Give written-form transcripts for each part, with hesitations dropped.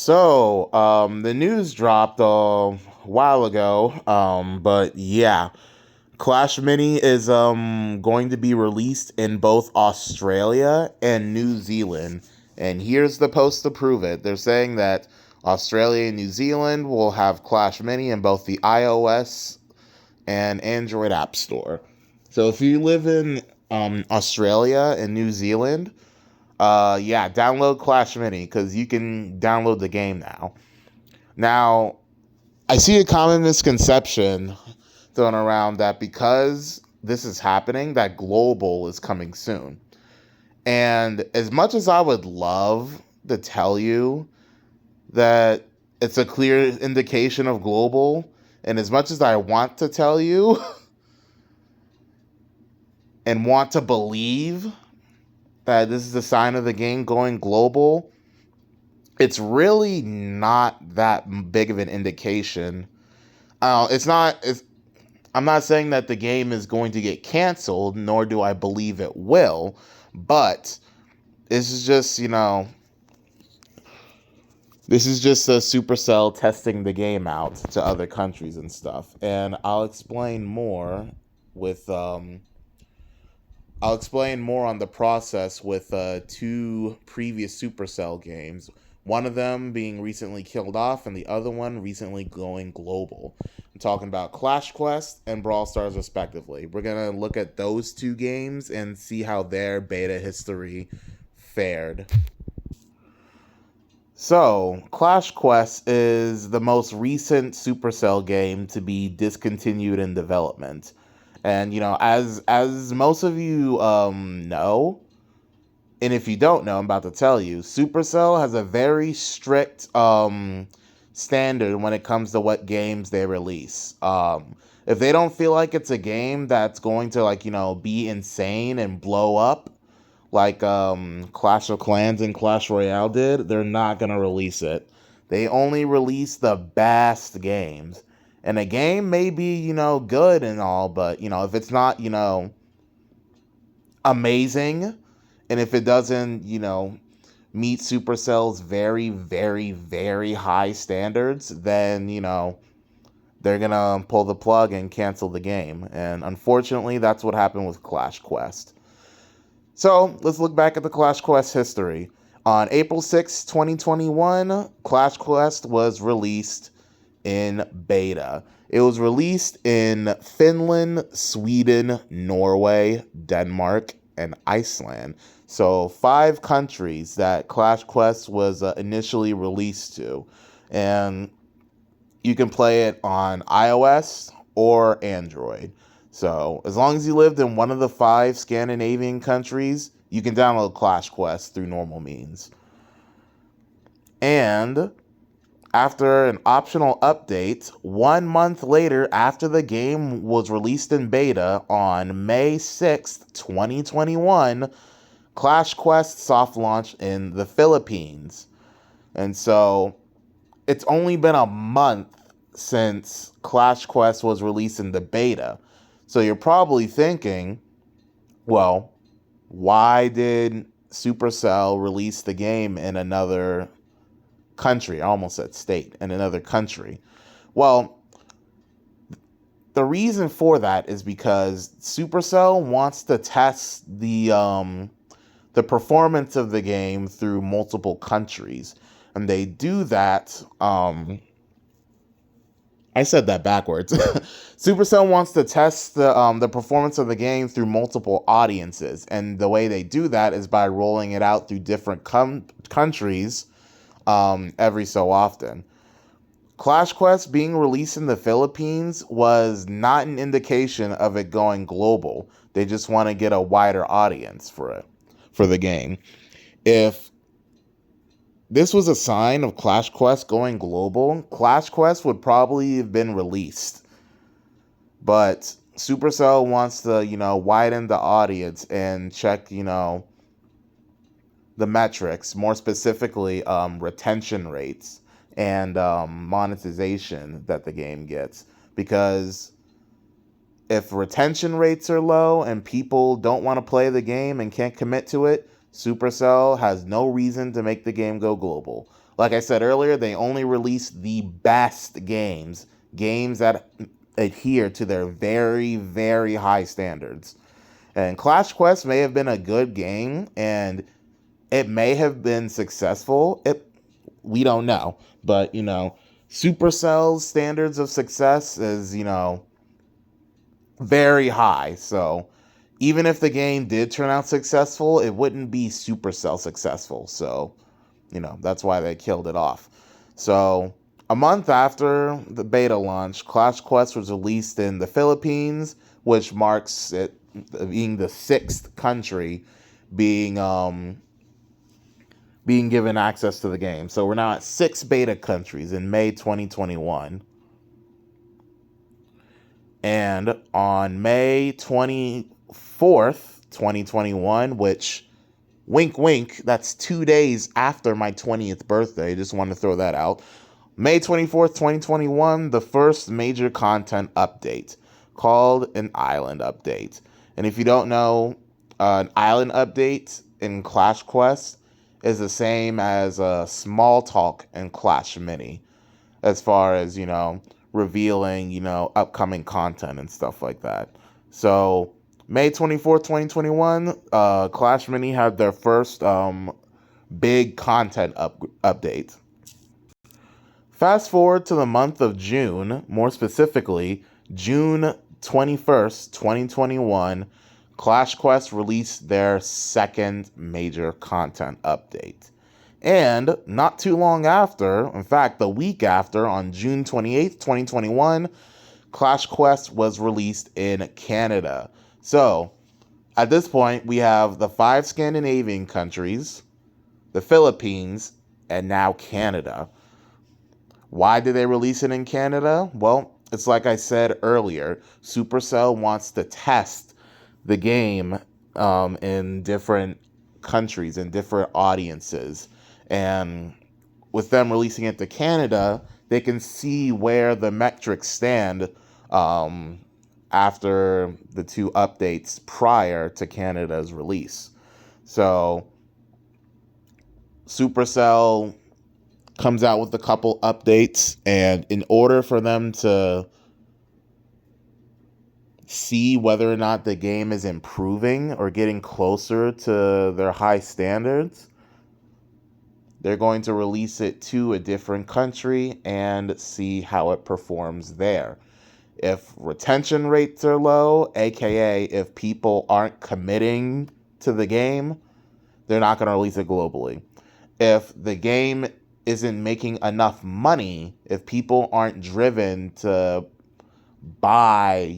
The news dropped a while ago. But yeah, Clash Mini is going to be released in both Australia and New Zealand. And here's the post to prove it. They're saying that Australia and New Zealand will have Clash Mini in both the iOS and Android App Store. So if you live in Australia and New Zealand, yeah, download Clash Mini because you can download the game now. Now, I see a common misconception thrown around that because this is happening, that global is coming soon. And as much as I would love to tell you that it's a clear indication of global, and as much as I want to tell you and want to believe that this is a sign of the game going global, it's really not that big of an indication. It's not. I'm not saying that the game is going to get canceled, nor do I believe it will. But this is just, this is just a Supercell testing the game out to other countries and stuff. And with I'll explain more on the process with two previous Supercell games. One of them being recently killed off, and the other one recently going global. I'm talking about Clash Quest and Brawl Stars, respectively. We're going to look at those two games and see how their beta history fared. So, Clash Quest is the most recent Supercell game to be discontinued in development. And as most of you know, and if you don't know, I'm about to tell you, Supercell has a very strict standard when it comes to what games they release. If they don't feel like it's a game that's going to be insane and blow up, like Clash of Clans and Clash Royale did, they're not gonna release it. They only release the best games. And a game may be, good and all, but, if it's not, amazing, and if it doesn't, meet Supercell's very, very, very high standards, then, they're gonna pull the plug and cancel the game. And unfortunately, that's what happened with Clash Quest. So let's look back at the Clash Quest history. On April 6, 2021, Clash Quest was released in beta. It was released in Finland, Sweden, Norway, Denmark, and Iceland. So 5 countries that Clash Quest was initially released to. And you can play it on iOS or Android. So as long as you lived in one of the 5 Scandinavian countries, you can download Clash Quest through normal means. And after an optional update, 1 month later after the game was released in beta on May 6th, 2021, Clash Quest soft launched in the Philippines. And so it's only been a month since Clash Quest was released in the beta. So you're probably thinking, well, why did Supercell release the game in another country? I almost said state, in another country. Well, the reason for that is because Supercell wants to test the performance of the game through multiple countries, and they do that. I said that backwards. Supercell wants to test the performance of the game through multiple audiences, and the way they do that is by rolling it out through different countries every so often. Clash Quest being released in the Philippines was not an indication of it going global. They just want to get a wider audience for the game. If this was a sign of Clash Quest going global, Clash Quest would probably have been released. But Supercell wants to, widen the audience and check, the metrics, more specifically, retention rates and monetization that the game gets. Because if retention rates are low and people don't want to play the game and can't commit to it, Supercell has no reason to make the game go global. Like I said earlier, they only release the best games, games that adhere to their very, very high standards. And Clash Quest may have been a good game, and it may have been successful. We don't know, but Supercell's standards of success is very high. So even if the game did turn out successful, it wouldn't be Supercell successful. So that's why they killed it off. So a month after the beta launch, Clash Quest was released in the Philippines, which marks it being the sixth country being given access to the game. So we're now at 6 beta countries in May 2021. And on May 24th, 2021, which, wink, wink, that's 2 days after my 20th birthday. Just want to throw that out. May 24th, 2021, the first major content update called an island update. And if you don't know, an island update in Clash Quest is the same as a small talk in Clash Mini, as far as, revealing, upcoming content and stuff like that. So May 24th, 2021, Clash Mini had their first big content update. Fast forward to the month of June, more specifically, June 21st, 2021, Clash Quest released their second major content update. And not too long after, in fact, the week after, on June 28th, 2021, Clash Quest was released in Canada. So, at this point, we have the 5 Scandinavian countries, the Philippines, and now Canada. Why did they release it in Canada? Well, it's like I said earlier, Supercell wants to test the game in different countries and different audiences. And with them releasing it to Canada, they can see where the metrics stand after the 2 updates prior to Canada's release. So Supercell comes out with a couple updates, and in order for them to see whether or not the game is improving or getting closer to their high standards, they're going to release it to a different country and see how it performs there. If retention rates are low, aka if people aren't committing to the game, they're not going to release it globally. If the game isn't making enough money, if people aren't driven to buy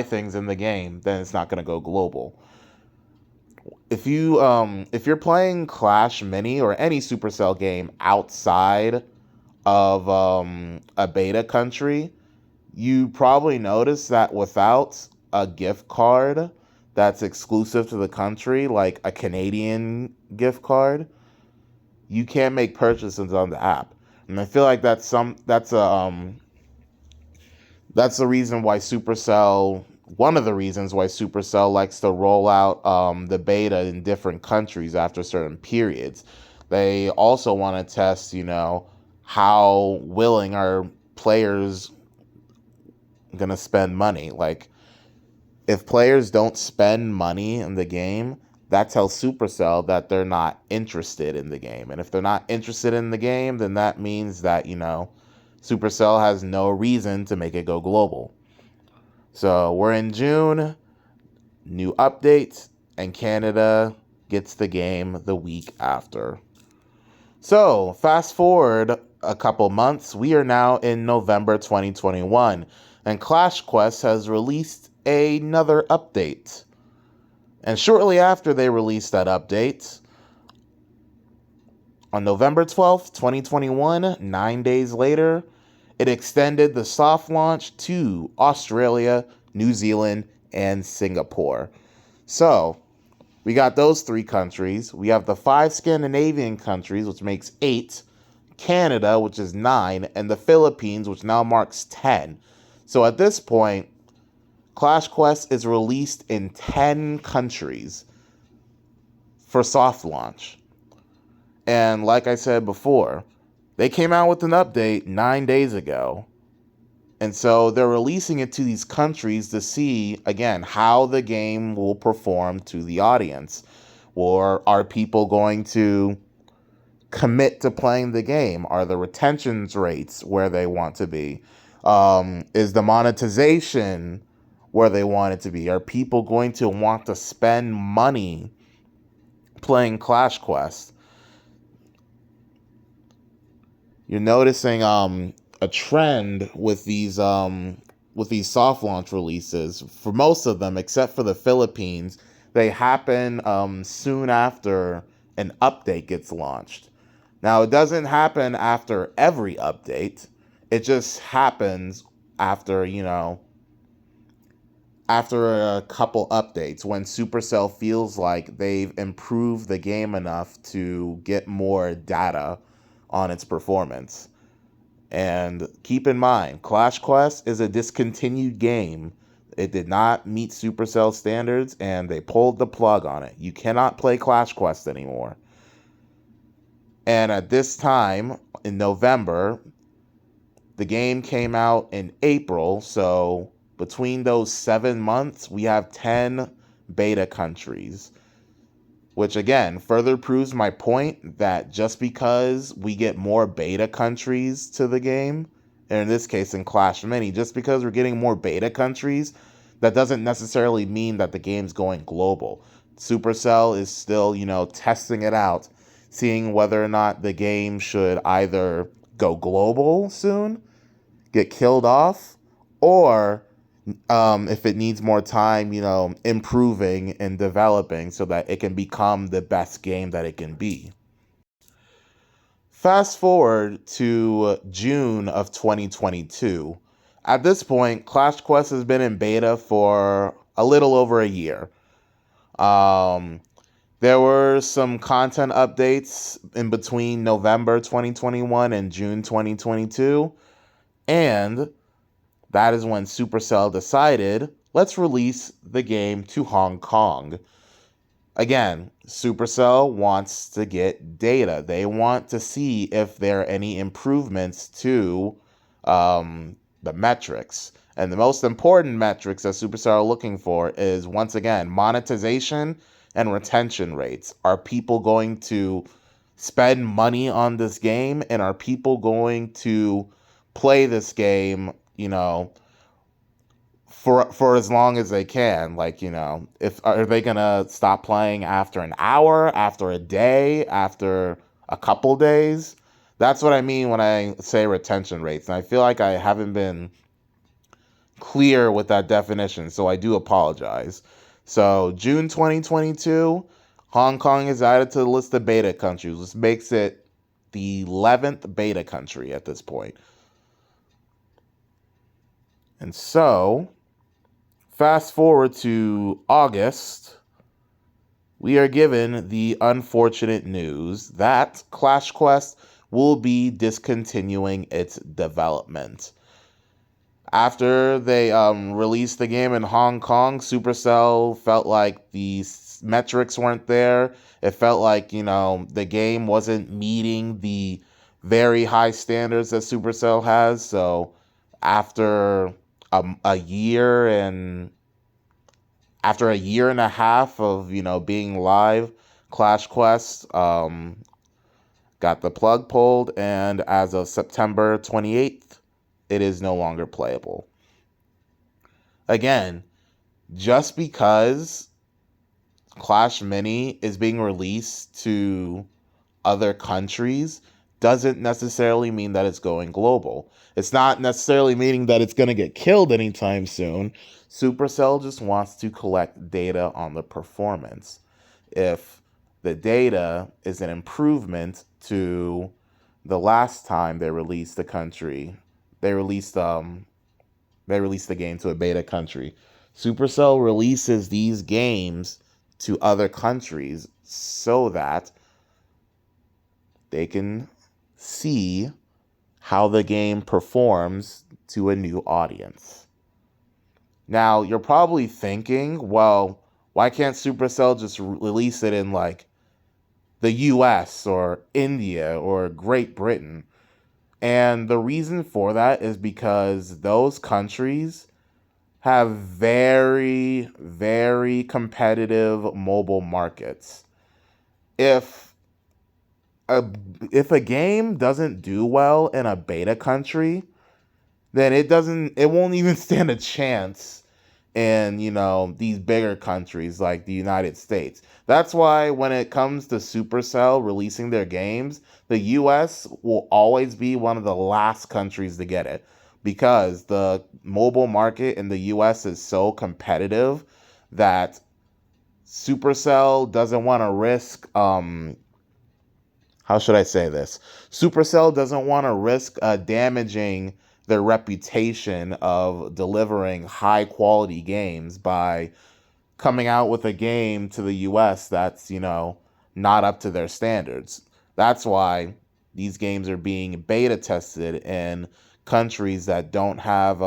things in the game, then it's not going to go global. If you're playing Clash Mini or any Supercell game outside of a beta country, you probably notice that without a gift card that's exclusive to the country, like a Canadian gift card, you can't make purchases on the app. And I feel like that's the reason why Supercell, one of the reasons why Supercell likes to roll out the beta in different countries after certain periods. They also want to test, how willing are players going to spend money. Like, if players don't spend money in the game, that tells Supercell that they're not interested in the game. And if they're not interested in the game, then that means that, Supercell has no reason to make it go global. So we're in June, new update, and Canada gets the game the week after. So fast forward a couple months, we are now in November 2021, and Clash Quest has released another update. And shortly after they released that update, on November 12th, 2021, 9 days later, it extended the soft launch to Australia, New Zealand, and Singapore. So, we got those 3 countries. We have the 5 Scandinavian countries, which makes 8, Canada, which is 9, and the Philippines, which now marks 10. So at this point, Clash Quest is released in 10 countries. for soft launch. And like I said before, they came out with an update 9 days ago. And so they're releasing it to these countries to see, again, how the game will perform to the audience. Or are people going to commit to playing the game? Are the retention rates where they want to be? Is the monetization where they want it to be? Are people going to want to spend money playing Clash Quest? You're noticing a trend with these soft launch releases. For most of them, except for the Philippines, they happen soon after an update gets launched. Now, it doesn't happen after every update. It just happens after, after a couple updates when Supercell feels like they've improved the game enough to get more data on its performance. And keep in mind, Clash Quest is a discontinued game. It did not meet Supercell standards, and they pulled the plug on it. You cannot play Clash Quest anymore. And at this time, in November, the game came out in April, so between those 7 months, we have 10 beta countries. Which, again, further proves my point that just because we get more beta countries to the game, and in this case in Clash Mini, just because we're getting more beta countries, that doesn't necessarily mean that the game's going global. Supercell is still, testing it out, seeing whether or not the game should either go global soon, get killed off, or if it needs more time, improving and developing so that it can become the best game that it can be. Fast forward to June of 2022. At this point, Clash Quest has been in beta for a little over a year. There were some content updates in between November 2021 and June 2022, and that is when Supercell decided, let's release the game to Hong Kong. Again, Supercell wants to get data. They want to see if there are any improvements to the metrics. And the most important metrics that Supercell are looking for is, once again, monetization and retention rates. Are people going to spend money on this game? And are people going to play this game, for as long as they can? If are they gonna stop playing after an hour, after a day, after a couple days? That's what I mean when I say retention rates, and I feel like I haven't been clear with that definition, so I do apologize. So June 2022, Hong Kong is added to the list of beta countries, which makes it the 11th beta country at this point. And so, fast forward to August, we are given the unfortunate news that Clash Quest will be discontinuing its development. After they released the game in Hong Kong, Supercell felt like the metrics weren't there. It felt like, the game wasn't meeting the very high standards that Supercell has. So after a year and a half of being live, Clash Quest got the plug pulled, and as of September 28th, it is no longer playable. Again, just because Clash Mini is being released to other countries doesn't necessarily mean that it's going global. It's not necessarily meaning that it's going to get killed anytime soon. Supercell just wants to collect data on the performance. If the data is an improvement to the last time they released the game to a beta country. Supercell releases these games to other countries so that they can see how the game performs to a new audience. Now, you're probably thinking, well, why can't Supercell just release it in the US or India or Great Britain. And the reason for that is because those countries have very, very competitive mobile markets. If a if a game doesn't do well in a beta country, then it won't even stand a chance in, these bigger countries like the United States. That's why when it comes to Supercell releasing their games, the US will always be one of the last countries to get it because the mobile market in the US is so competitive that Supercell doesn't want to risk how should I say this? Supercell doesn't want to risk damaging their reputation of delivering high quality games by coming out with a game to the US that's, not up to their standards. That's why these games are being beta tested in countries that don't have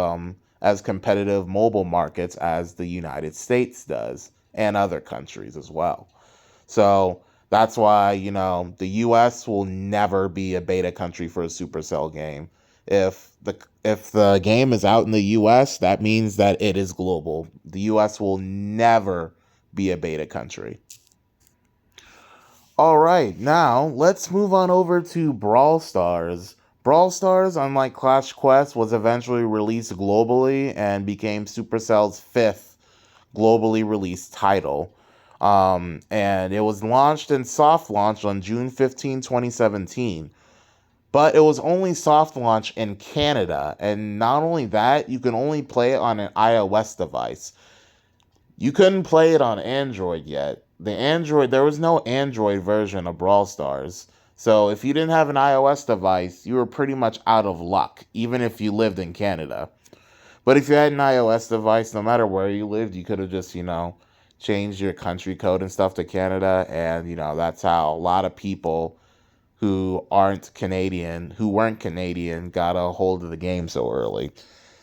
as competitive mobile markets as the United States does, and other countries as well. So that's why, the US will never be a beta country for a Supercell game. If the game is out in the US, that means that it is global. The US will never be a beta country. All right, now let's move on over to Brawl Stars. Brawl Stars, unlike Clash Quest, was eventually released globally and became Supercell's fifth globally released title. And it was launched in soft launch on June 15, 2017. But it was only soft launch in Canada. And not only that, you can only play it on an iOS device. You couldn't play it on Android yet. There was no Android version of Brawl Stars. So if you didn't have an iOS device, you were pretty much out of luck, even if you lived in Canada. But if you had an iOS device, no matter where you lived, you could have just, changed your country code and stuff to Canada. And, that's how a lot of people who weren't Canadian, got a hold of the game so early.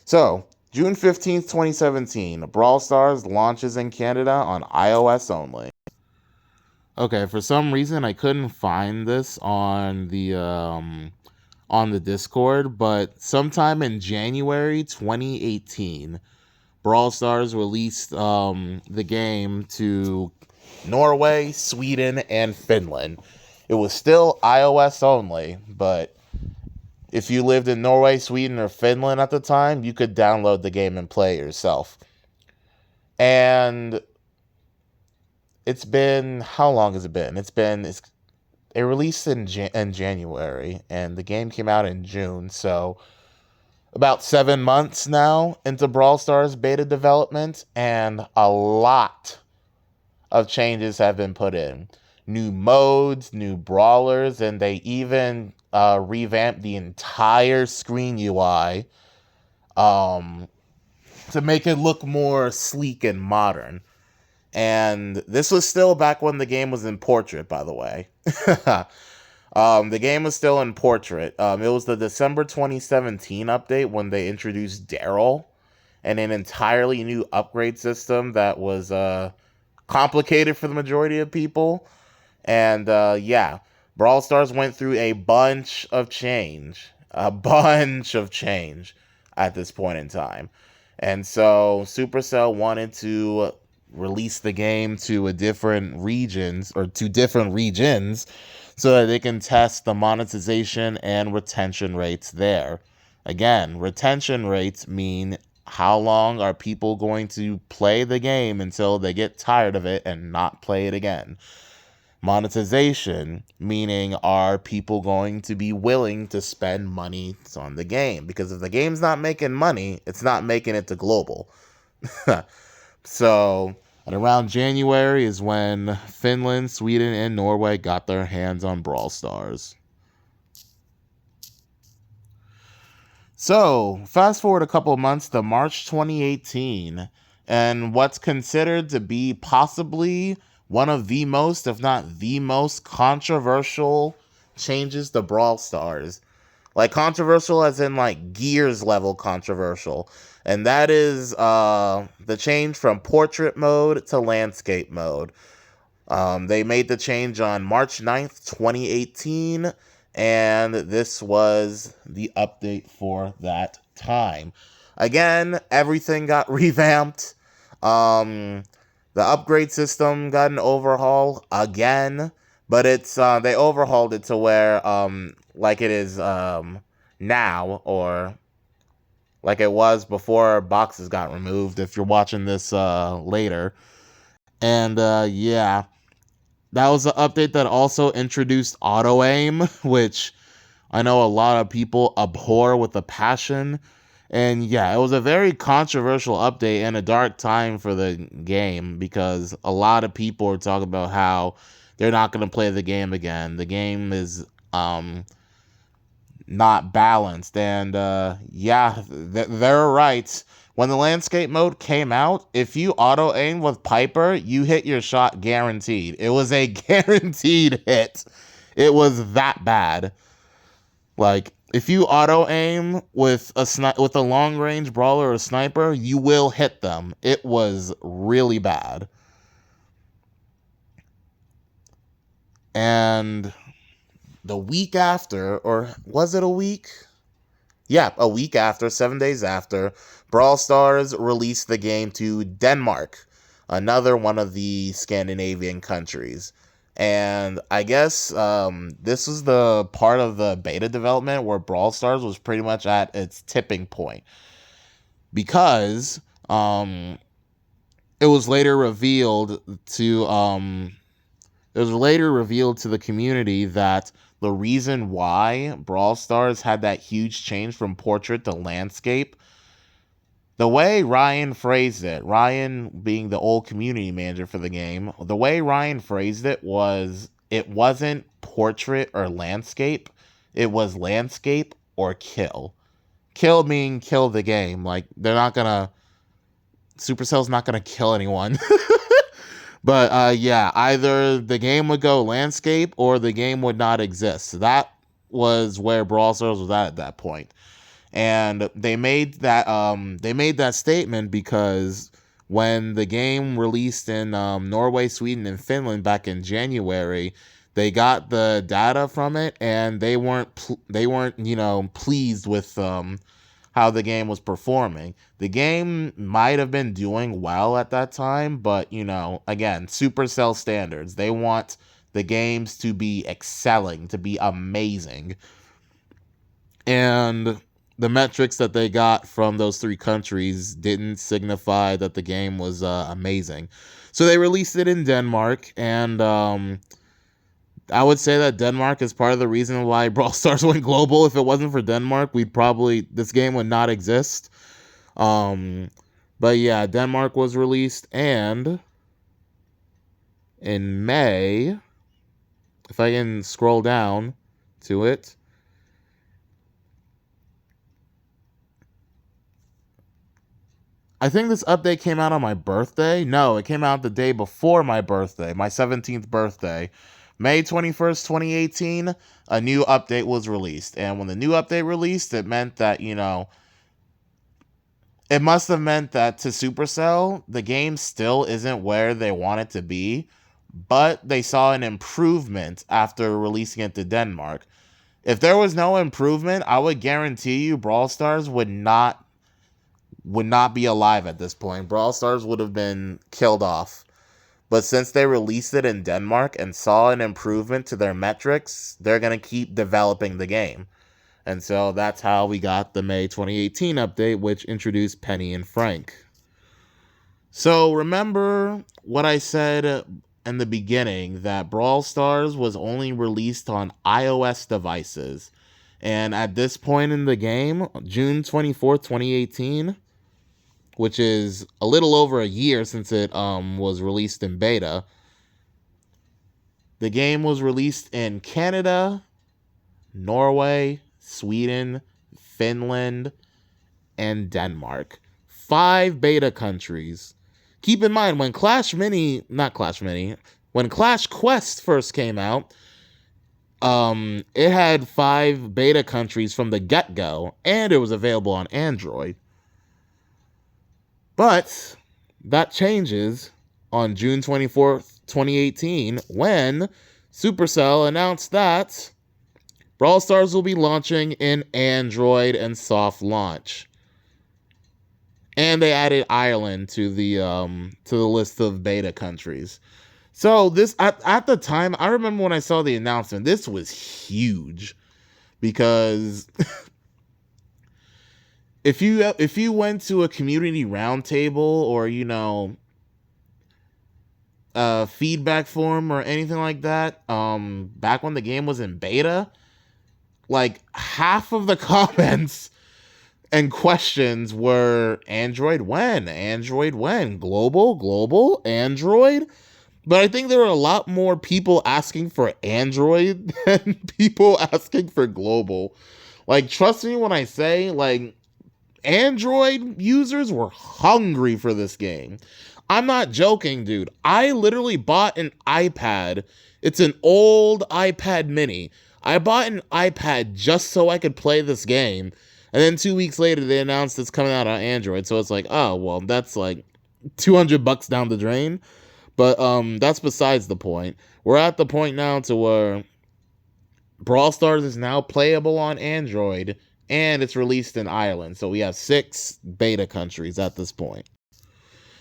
So, June 15th, 2017, Brawl Stars launches in Canada on iOS only. Okay, for some reason I couldn't find this on the Discord, but sometime in January 2018, Brawl Stars released the game to Norway, Sweden, and Finland. It was still iOS only, but if you lived in Norway, Sweden, or Finland at the time, you could download the game and play it yourself. And it's been, how long has it been? It released in January, and the game came out in June, so about 7 months now into Brawl Stars beta development, and a lot of changes have been put in. New modes, new brawlers, and they even revamped the entire screen UI to make it look more sleek and modern. And this was still back when the game was in portrait, by the way. The game was still in portrait. It was the December 2017 update when they introduced Daryl and an entirely new upgrade system that was complicated for the majority of people. And yeah, Brawl Stars went through a bunch of change at this point in time. And so Supercell wanted to release the game to different regions so that they can test the monetization and retention rates there. Again, retention rates mean how long are people going to play the game until they get tired of it and not play it again. Monetization, meaning are people going to be willing to spend money on the game? Because if the game's not making money, it's not making it to global. So, at around January is when Finland, Sweden, and Norway got their hands on Brawl Stars. So, fast forward a couple of months to March 2018, and what's considered to be possibly one of the most, if not the most, controversial changes to Brawl Stars. Like, controversial as in, like, Gears level controversial. And that is the change from portrait mode to landscape mode. They made the change on March 9th, 2018, and this was the update for that time. Again, everything got revamped. The upgrade system got an overhaul again, but it's they overhauled it to where like it is now, or like it was before boxes got removed if you're watching this later. And yeah, that was an update that also introduced auto aim, which I know a lot of people abhor with a passion. And yeah, it was a very controversial update and a dark time for the game, because a lot of people are talking about how they're not going to play the game again. The game is not balanced. And yeah, they're right. When the landscape mode came out, if you auto aim with Piper, you hit your shot guaranteed. It was a guaranteed hit. It was that bad. Like, if you auto aim with a long range brawler or a sniper, you will hit them. It was really bad. And the week after, or was it a week? Yeah, a week after, 7 days after, Brawl Stars released the game to Denmark, another one of the Scandinavian countries. And I guess this was the part of the beta development where Brawl Stars was pretty much at its tipping point, because it was later revealed to the community that the reason why Brawl Stars had that huge change from portrait to landscape, the way Ryan phrased it, Ryan being the old community manager for the game, the way Ryan phrased it was, it wasn't portrait or landscape, it was landscape or kill. Kill meaning kill the game. Like, Supercell's not gonna kill anyone. But yeah, either the game would go landscape or the game would not exist. So that was where Brawl Stars was at that point. And they made that statement because when the game released in Norway, Sweden, and Finland back in January, they got the data from it, and they weren't pleased with how the game was performing. The game might have been doing well at that time, but, again, Supercell standards. They want the games to be excelling, to be amazing. And the metrics that they got from those three countries didn't signify that the game was amazing. So they released it in Denmark, and I would say that Denmark is part of the reason why Brawl Stars went global. If it wasn't for Denmark, this game would not exist. But yeah, Denmark was released, and in May, if I can scroll down to it, I think this update came out on my birthday. No, it came out the day before my birthday, my 17th birthday. May 21st, 2018, a new update was released. And when the new update released, it meant that, it must have meant that to Supercell, the game still isn't where they want it to be, but they saw an improvement after releasing it to Denmark. If there was no improvement, I would guarantee you Brawl Stars would not be alive at this point. Brawl Stars would have been killed off. But since they released it in Denmark and saw an improvement to their metrics, they're going to keep developing the game. And so that's how we got the May 2018 update, which introduced Penny and Frank. So remember what I said in the beginning, that Brawl Stars was only released on iOS devices. And at this point in the game, June 24th, 2018, which is a little over a year since it was released in beta, the game was released in Canada, Norway, Sweden, Finland, and Denmark. 5 beta countries. Keep in mind, when when Clash Quest first came out, it had 5 beta countries from the get-go, and it was available on Android. But that changes on June 24th, 2018, when Supercell announced that Brawl Stars will be launching in Android and soft launch. And they added Ireland to the list of beta countries. So this at the time, I remember when I saw the announcement, this was huge because if you went to a community roundtable or feedback forum or anything like that, back when the game was in beta, like half of the comments and questions were Android when, global, Android. But I think there were a lot more people asking for Android than people asking for global. Like, trust me when I say, like, Android users were hungry for this game. I'm not joking, dude. I literally bought an iPad. It's an old iPad mini. I bought an iPad just so I could play this game. And then 2 weeks later, they announced it's coming out on Android. So it's like, oh, well, that's like $200 down the drain. But that's besides the point. We're at the point now to where Brawl Stars is now playable on Android, and it's released in Ireland. So we have 6 beta countries at this point.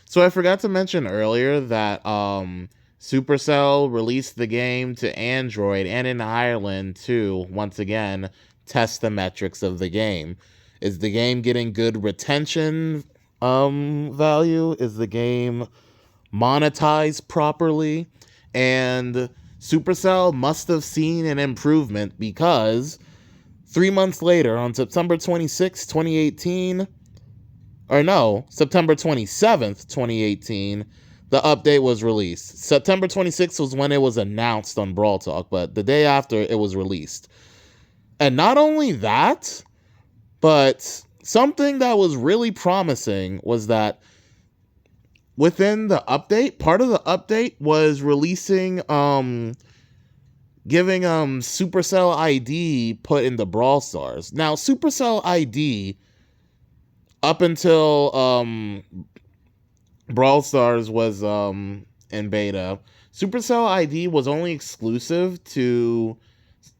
So I forgot to mention earlier that Supercell released the game to Android and in Ireland to, once again, test the metrics of the game. Is the game getting good retention value? Is the game monetized properly? And Supercell must have seen an improvement because 3 months later, on September 26, 2018, or no, September 27th, 2018, the update was released. September 26th was when it was announced on Brawl Talk, but the day after it was released. And not only that, but something that was really promising was that within the update, part of the update was releasing, giving Supercell ID put into Brawl Stars. Now, Supercell ID, up until Brawl Stars was in beta, Supercell ID was only exclusive to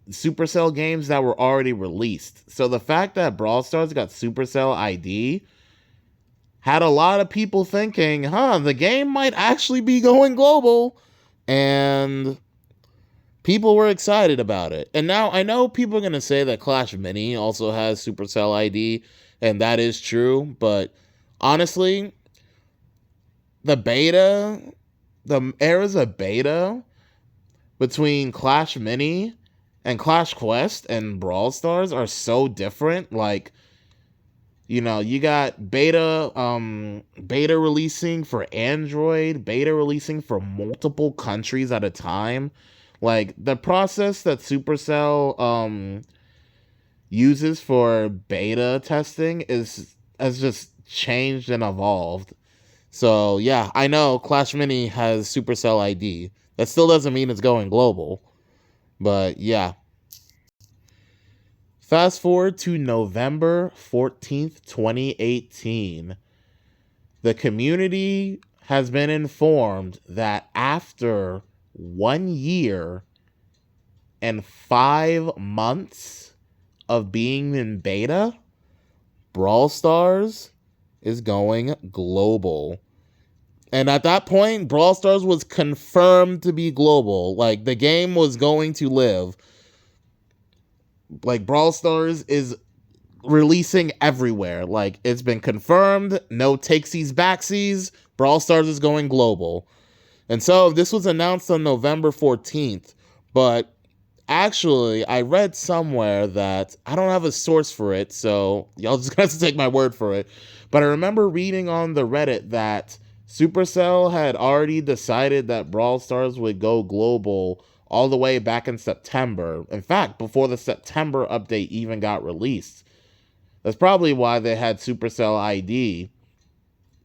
Supercell games that were already released. So the fact that Brawl Stars got Supercell ID had a lot of people thinking, the game might actually be going global. And people were excited about it. And now I know people are going to say that Clash Mini also has Supercell ID, and that is true. But honestly, the eras of beta between Clash Mini and Clash Quest and Brawl Stars are so different. Like, you got beta releasing for Android, beta releasing for multiple countries at a time. Like, the process that Supercell uses for beta testing has just changed and evolved. So, yeah, I know Clash Mini has Supercell ID. That still doesn't mean it's going global. But, yeah. Fast forward to November 14th, 2018. The community has been informed that after 1 year and 5 months of being in beta, Brawl Stars is going global. And at that point, Brawl Stars was confirmed to be global. Like, the game was going to live. Like, Brawl Stars is releasing everywhere. Like, it's been confirmed. No takesies, backsies. Brawl Stars is going global. And so this was announced on November 14th. But actually, I read somewhere that I don't have a source for it, so y'all just gonna have to take my word for it. But I remember reading on the Reddit that Supercell had already decided that Brawl Stars would go global all the way back in September. In fact, before the September update even got released. That's probably why they had Supercell ID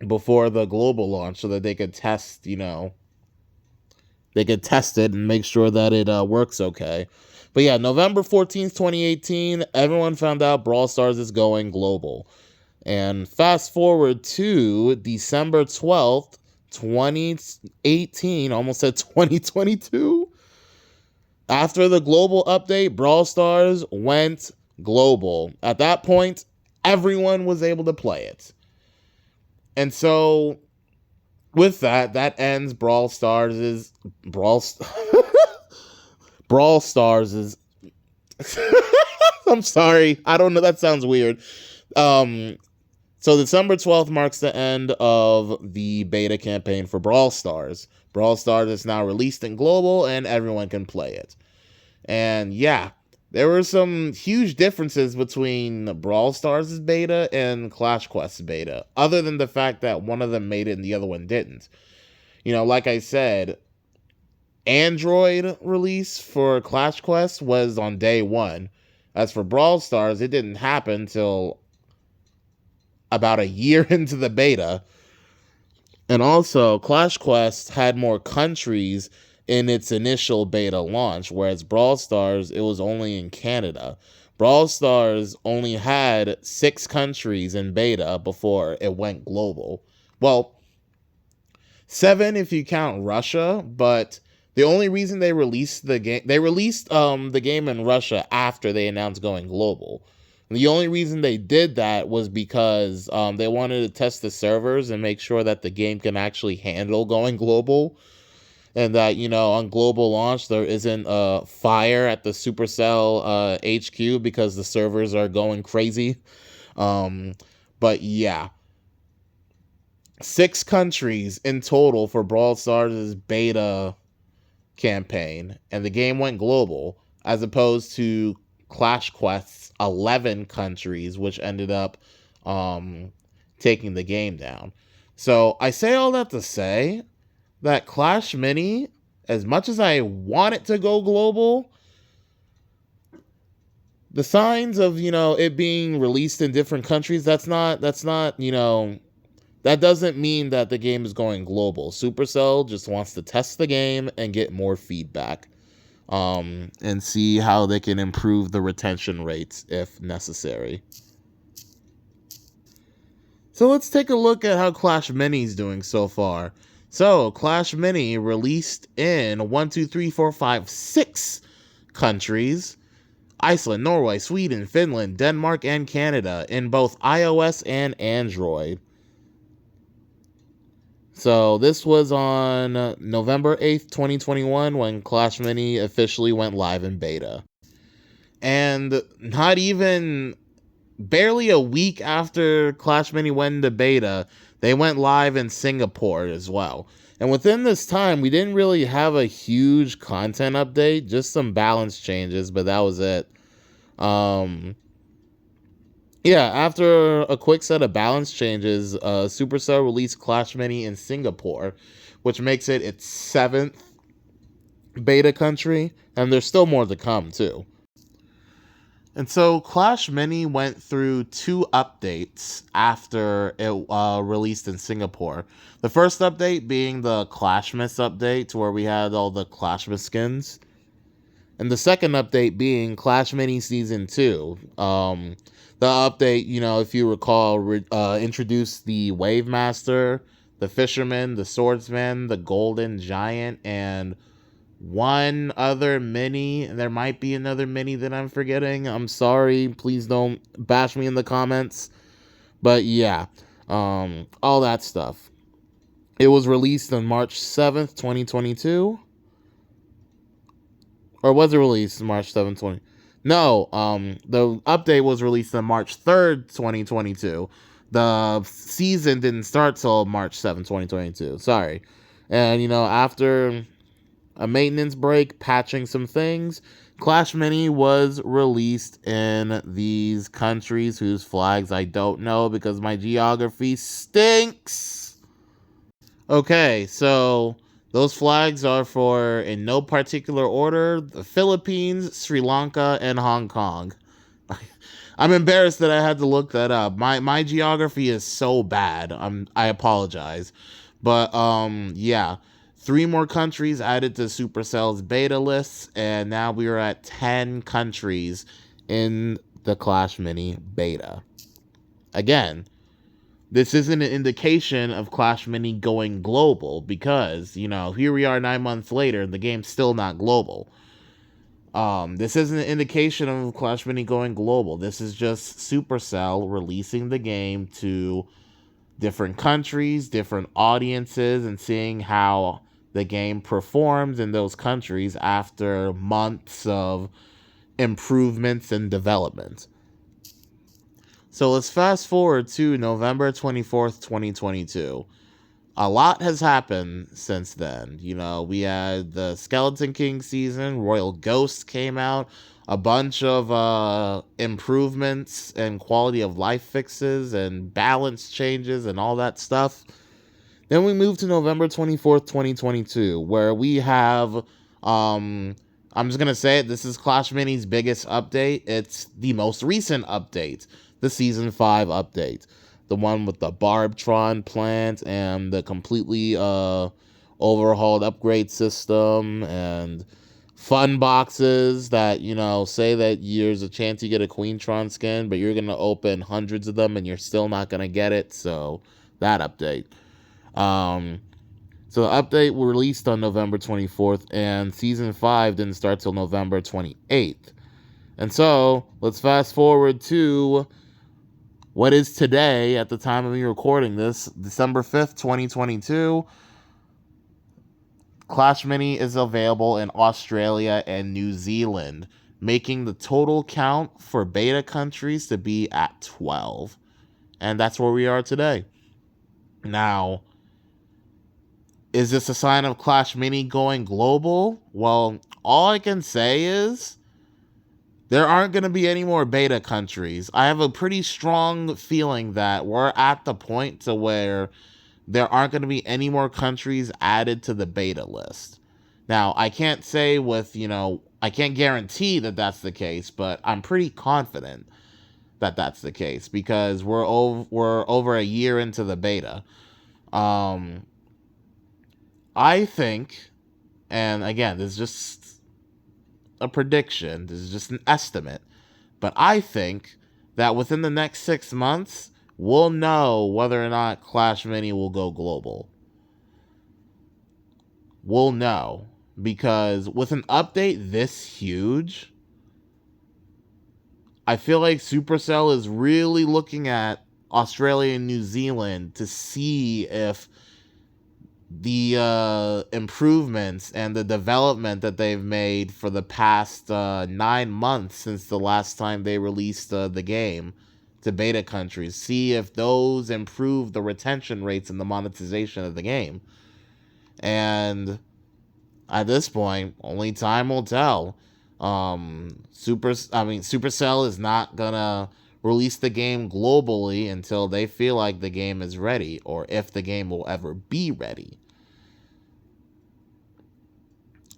before the global launch, so that they could test, they could test it and make sure that it works okay. But yeah, November 14th, 2018, everyone found out Brawl Stars is going global. And fast forward to December 12th, 2018, almost at 2022. After the global update, Brawl Stars went global. At that point, everyone was able to play it. And so with that, that ends Brawl Stars' Brawl Stars is I'm sorry. I don't know. That sounds weird. So December 12th marks the end of the beta campaign for Brawl Stars. Brawl Stars is now released in global and everyone can play it. And yeah, there were some huge differences between Brawl Stars' beta and Clash Quest's beta, other than the fact that one of them made it and the other one didn't. You know, like I said, Android release for Clash Quest was on day one. As for Brawl Stars, it didn't happen until about a year into the beta. And also, Clash Quest had more countries in its initial beta launch, whereas Brawl Stars, it was only in Canada. Brawl Stars only had 6 countries in beta before it went global. Well, 7 if you count Russia, but the only reason they released the game, the game in Russia after they announced going global. And the only reason they did that was because they wanted to test the servers and make sure that the game can actually handle going global. And that, you know, on global launch, there isn't a fire at the Supercell HQ because the servers are going crazy. But yeah. 6 countries in total for Brawl Stars' beta campaign. And the game went global, as opposed to Clash Quest's 11 countries, which ended up taking the game down. So I say all that to say that Clash Mini, as much as I want it to go global, the signs of, you know, it being released in different countries, that's not, you know, that doesn't mean that the game is going global. Supercell just wants to test the game and get more feedback, and see how they can improve the retention rates if necessary. So let's take a look at how Clash Mini is doing so far. So, Clash Mini released in 6 countries: Iceland, Norway, Sweden, Finland, Denmark, and Canada, in both iOS and Android. So, this was on November 8th, 2021, when Clash Mini officially went live in beta. And not even barely a week after Clash Mini went into beta, they went live in Singapore as well. And within this time, we didn't really have a huge content update, just some balance changes, but that was it. Yeah, after a quick set of balance changes, Supercell released Clash Mini in Singapore, which makes it its 7th beta country, and there's still more to come too. And so Clash Mini went through 2 updates after it released in Singapore. The first update being the Clashmas update, to where we had all the Clashmas skins. And the second update being Clash Mini Season 2. The update, you know, if you recall, introduced the Wave Master, the Fisherman, the Swordsman, the Golden Giant, and one other mini. There might be another mini that I'm forgetting. I'm sorry. Please don't bash me in the comments. But yeah, all that stuff. It was released on March 7th, 2022. Or was it released March 7th, 20? No, the update was released on March 3rd, 2022. The season didn't start till March 7th, 2022. Sorry. And, you know, after a maintenance break, patching some things, Clash Mini was released in these countries whose flags I don't know because my geography stinks. Okay, so those flags are for, in no particular order, the Philippines, Sri Lanka, and Hong Kong. I'm embarrassed that I had to look that up. My geography is so bad. I apologize. But yeah. 3 more countries added to Supercell's beta lists, and now we are at 10 countries in the Clash Mini beta. Again, this isn't an indication of Clash Mini going global because, here we are 9 months later and the game's still not global. This isn't an indication of Clash Mini going global. This is just Supercell releasing the game to different countries, different audiences, and seeing how the game performs in those countries after months of improvements and development. So let's fast forward to November 24th, 2022. A lot has happened since then. We had the Skeleton King season, Royal Ghost came out, a bunch of improvements and quality of life fixes and balance changes and all that stuff. Then we move to November 24th, 2022, where we have, I'm just going to say it, this is Clash Mini's biggest update. It's the most recent update, the Season 5 update. The one with the Barbtron plant and the completely overhauled upgrade system and fun boxes that, say that there's a chance you get a Queentron skin, but you're going to open hundreds of them and you're still not going to get it. So that update. So the update was released on November 24th, and Season 5 didn't start till November 28th. And so, let's fast forward to what is today, at the time of me recording this, December 5th, 2022. Clash Mini is available in Australia and New Zealand, making the total count for beta countries to be at 12. And that's where we are today. Now, is this a sign of Clash Mini going global? Well, all I can say is there aren't going to be any more beta countries. I have a pretty strong feeling that we're at the point to where there aren't going to be any more countries added to the beta list. Now, I can't say I can't guarantee that that's the case, but I'm pretty confident that that's the case because we're over a year into the beta. I think, and again, this is just a prediction, this is just an estimate, but I think that within the next 6 months, we'll know whether or not Clash Mini will go global. We'll know, because with an update this huge, I feel like Supercell is really looking at Australia and New Zealand to see if the improvements and the development that they've made for the past 9 months since the last time they released the game to beta countries, see if those improve the retention rates and the monetization of the game. And at this point, only time will tell. Supercell is not gonna release the game globally until they feel like the game is ready, or if the game will ever be ready.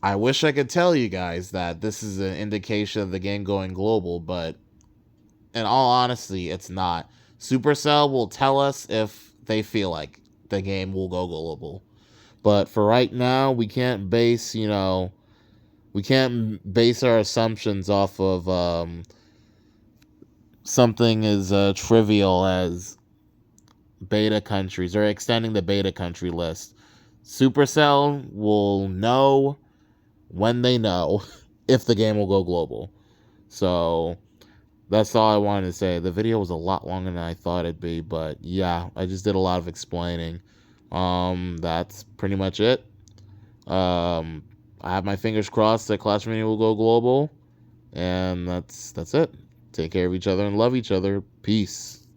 I wish I could tell you guys that this is an indication of the game going global, but in all honesty, it's not. Supercell will tell us if they feel like the game will go global. But for right now, we can't base our assumptions off of something as trivial as beta countries or extending the beta country list. Supercell will know when they know if the game will go global. So that's all I wanted to say. The video was a lot longer than I thought it'd be, but yeah, I just did a lot of explaining. That's pretty much it. I have my fingers crossed that Clash Mini will go global, and that's it. Take care of each other and love each other. Peace.